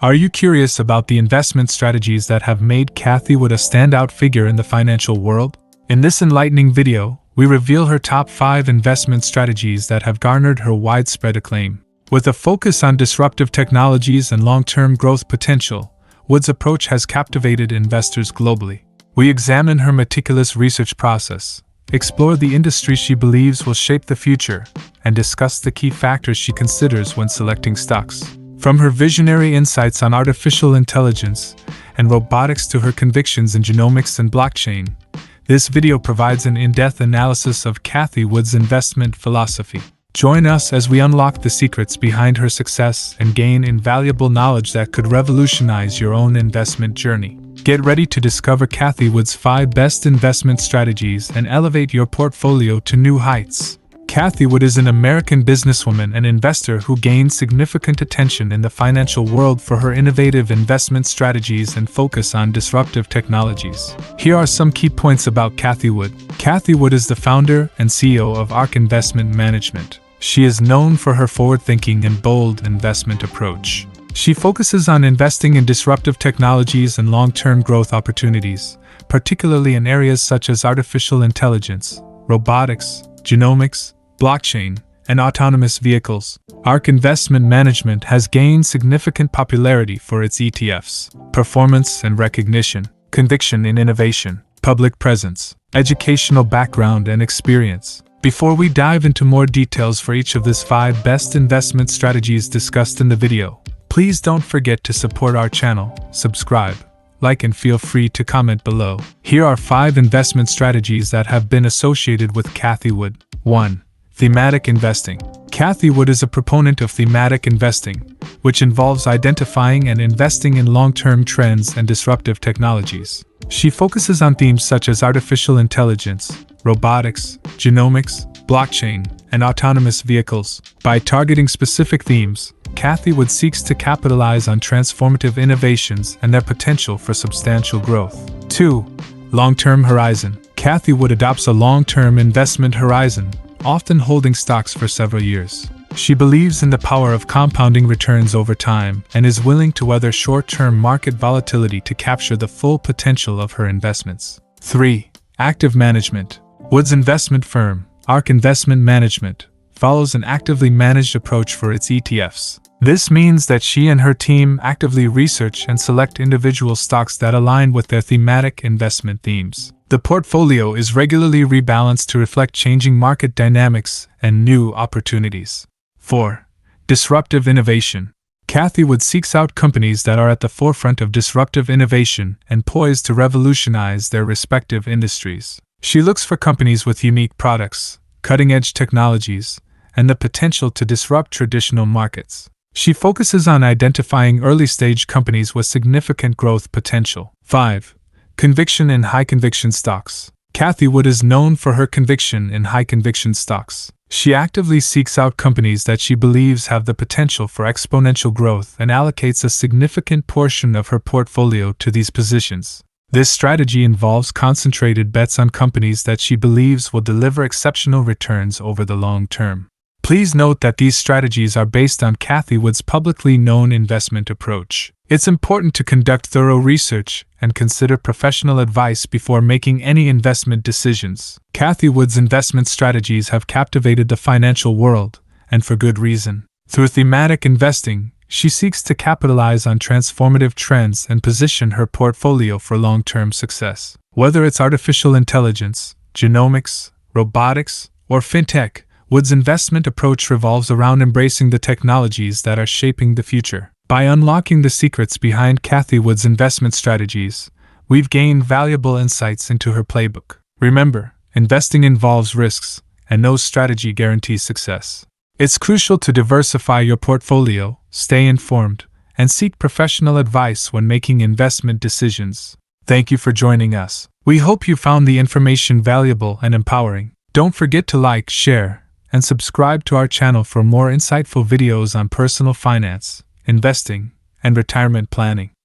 Are you curious about the investment strategies that have made Cathie Wood a standout figure in the financial world? In this enlightening video, we reveal her top 5 investment strategies that have garnered her widespread acclaim. With a focus on disruptive technologies and long-term growth potential, Wood's approach has captivated investors globally. We examine her meticulous research process, explore the industry she believes will shape the future, and discuss the key factors she considers when selecting stocks. From her visionary insights on artificial intelligence and robotics to her convictions in genomics and blockchain, this video provides an in-depth analysis of Cathie Wood's investment philosophy. Join us as we unlock the secrets behind her success and gain invaluable knowledge that could revolutionize your own investment journey. Get ready to discover Cathie Wood's 5 best investment strategies and elevate your portfolio to new heights. Cathie Wood is an American businesswoman and investor who gained significant attention in the financial world for her innovative investment strategies and focus on disruptive technologies. Here are some key points about Cathie Wood. Cathie Wood is the founder and CEO of ARK Investment Management. She is known for her forward-thinking and bold investment approach. She focuses on investing in disruptive technologies and long-term growth opportunities, particularly in areas such as artificial intelligence, robotics, genomics, blockchain, and autonomous vehicles. ARK Investment Management has gained significant popularity for its ETFs, performance and recognition, conviction in innovation, public presence, educational background and experience. Before we dive into more details for each of these 5 best investment strategies discussed in the video, please don't forget to support our channel, subscribe, like and feel free to comment below. Here are 5 investment strategies that have been associated with Cathie Wood. 1. Thematic investing. Cathie Wood is a proponent of thematic investing, which involves identifying and investing in long-term trends and disruptive technologies. She focuses on themes such as artificial intelligence, robotics, genomics, blockchain, and autonomous vehicles. By targeting specific themes, Cathie Wood seeks to capitalize on transformative innovations and their potential for substantial growth. 2. Long-term horizon. Cathie Wood adopts a long-term investment horizon, often holding stocks for several years. She believes in the power of compounding returns over time and is willing to weather short-term market volatility to capture the full potential of her investments. 3. Active management. Wood's investment firm, ARK Investment Management, follows an actively managed approach for its ETFs. This means that she and her team actively research and select individual stocks that align with their thematic investment themes. The portfolio is regularly rebalanced to reflect changing market dynamics and new opportunities. 4. Disruptive innovation. Cathie Wood seeks out companies that are at the forefront of disruptive innovation and poised to revolutionize their respective industries. She looks for companies with unique products, cutting-edge technologies, and the potential to disrupt traditional markets. She focuses on identifying early-stage companies with significant growth potential. 5. Conviction in high-conviction stocks. Cathie Wood is known for her conviction in high-conviction stocks. She actively seeks out companies that she believes have the potential for exponential growth and allocates a significant portion of her portfolio to these positions. This strategy involves concentrated bets on companies that she believes will deliver exceptional returns over the long term. Please note that these strategies are based on Cathie Wood's publicly known investment approach. It's important to conduct thorough research and consider professional advice before making any investment decisions. Cathie Wood's investment strategies have captivated the financial world, and for good reason. Through thematic investing, she seeks to capitalize on transformative trends and position her portfolio for long-term success. Whether it's artificial intelligence, genomics, robotics, or fintech, Wood's investment approach revolves around embracing the technologies that are shaping the future. By unlocking the secrets behind Cathie Wood's investment strategies, we've gained valuable insights into her playbook. Remember, investing involves risks, and no strategy guarantees success. It's crucial to diversify your portfolio, stay informed, and seek professional advice when making investment decisions. Thank you for joining us. We hope you found the information valuable and empowering. Don't forget to like, share, and subscribe to our channel for more insightful videos on personal finance, investing, and retirement planning.